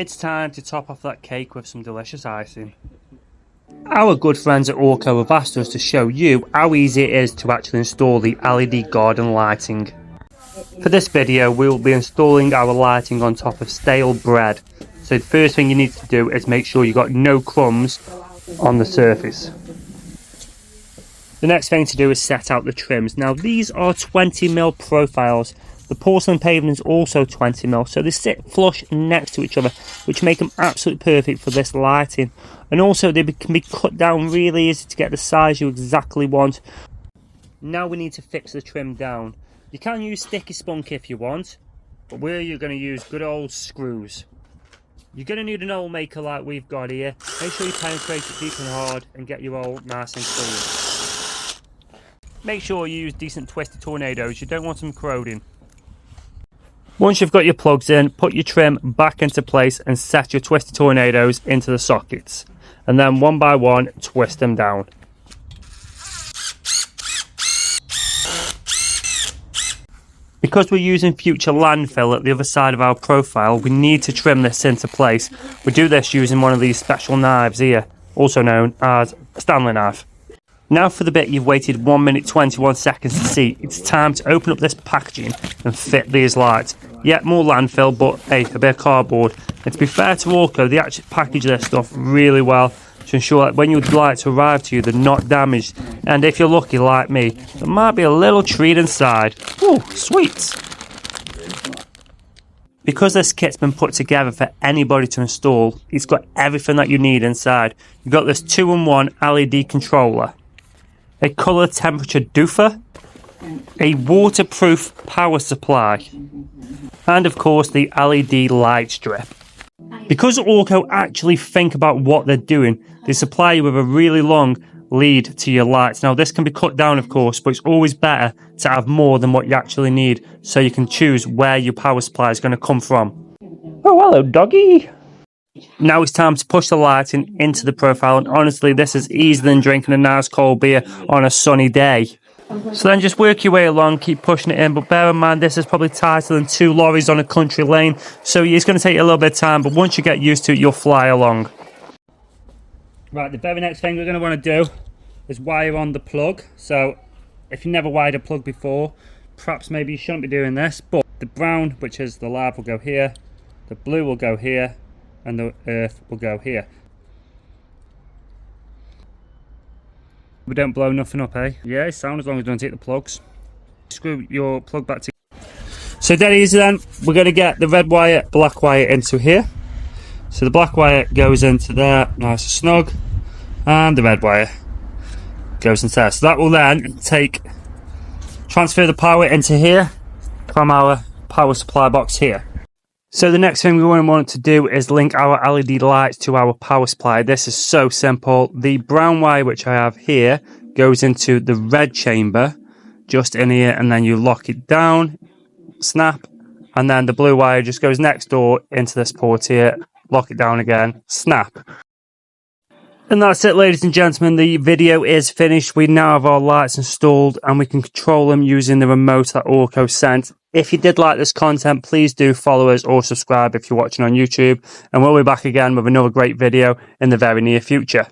It's time to top off that cake with some delicious icing. Our good friends at Orco have asked us to show you how easy it is to actually install the LED garden lighting. For this video we will be installing our lighting on top of stale bread. So the first thing you need to do is make sure you've got no crumbs on the surface. The next thing to do is set out the trims. Now these are 20mm profiles. The porcelain pavement is also 20mm, so they sit flush next to each other, which make them absolutely perfect for this lighting. And also they can be cut down really easy to get the size you exactly want. Now we need to fix the trim down. You can use sticky spunk if you want, but we're going to use good old screws. You're going to need an old maker like we've got here. Make sure you penetrate it deep and hard and get your old nice and clean. Make sure you use decent twisted tornadoes, you don't want them corroding. Once you've got your plugs in, put your trim back into place and set your twisted tornadoes into the sockets. And then one by one, twist them down. Because we're using future landfill at the other side of our profile, we need to trim this into place. We do this using one of these special knives here, also known as a Stanley knife. Now for the bit you've waited 1 minute 21 seconds to see, it's time to open up this packaging and fit these lights. Yet more landfill, but hey, a bit of cardboard. And to be fair to Orco, they actually package their stuff really well to ensure that when your lights arrive to you, they're not damaged. And if you're lucky like me, there might be a little treat inside. Ooh, sweet! Because this kit's been put together for anybody to install, it's got everything that you need inside. You've got this 2-in-1 LED controller, a colour temperature doofer, a waterproof power supply, and of course the LED light strip. Because Orco actually think about what they're doing, they supply you with a really long lead to your lights. Now this can be cut down of course, but it's always better to have more than what you actually need so you can choose where your power supply is going to come from. Oh hello doggy! Now it's time to push the lighting into the profile, and honestly this is easier than drinking a nice cold beer on a sunny day. So then just work your way along, keep pushing it in, but bear in mind this is probably tighter than 2 lorries on a country lane, so it's going to take you a little bit of time, but once you get used to it you'll fly along. Right, the very next thing we're going to want to do is wire on the plug. So if you never wired a plug before, perhaps maybe you shouldn't be doing this, but the brown, which is the live, will go here, the blue will go here, and the earth will go here. We don't blow nothing up, eh? Yeah, it's sound as long as you don't take the plugs. Screw your plug back together. So dead easy then, we're going to get the red wire, black wire into here. So the black wire goes into there, nice and snug, and the red wire goes into there. So that will then transfer the power into here from our power supply box here. So the next thing we want to do is link our LED lights to our power supply. This is so simple. The brown wire which I have here goes into the red chamber just in here, and then you lock it down, snap, and then the blue wire just goes next door into this port here, lock it down again, snap. And that's it, ladies and gentlemen, the video is finished. We now have our lights installed and we can control them using the remote that Orco sent. If you did like this content, please do follow us or subscribe if you're watching on YouTube, and we'll be back again with another great video in the very near future.